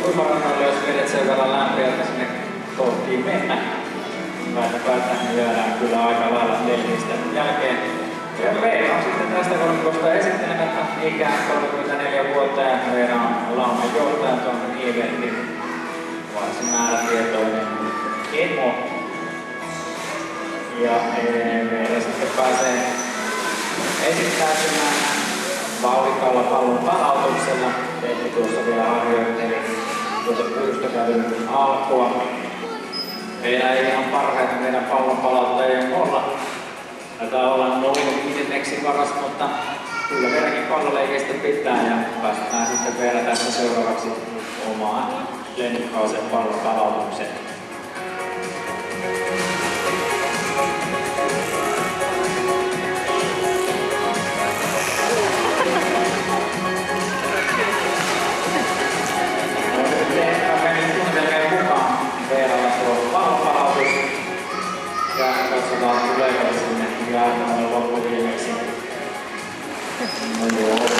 uimarannalle, jos vedet sen verran lämpiä, että sinne tohtiin mennä. Päätä lyödään kyllä aika lailla telmistä jälkeen. Ja Veera on sitten tästä kolmikosta esittelemättä ikään 34 vuotta ja Veera on lauman johtaja tuon eventin varsin määrätietoinen emo. Ja Veera sitten pääsee esittäytymään vauhdikkaalla pallon palautuksella. Teemme tuossa vielä harjoitteli tuota puistokävyn alkua. Meillä ei ihan parhaita meidän pallon palauttajia olla. Taitaa olla noin 5. paras, mutta kyllä Veerakin palloleikeistä pitää ja päästään sitten vielä tässä seuraavaksi omaan Lennikkauseen pallon palautukseen. Veeralla tuo pallonpalautus ja katsotaan tuleeko sinne jäätämällä loppuviimeksi. No joo.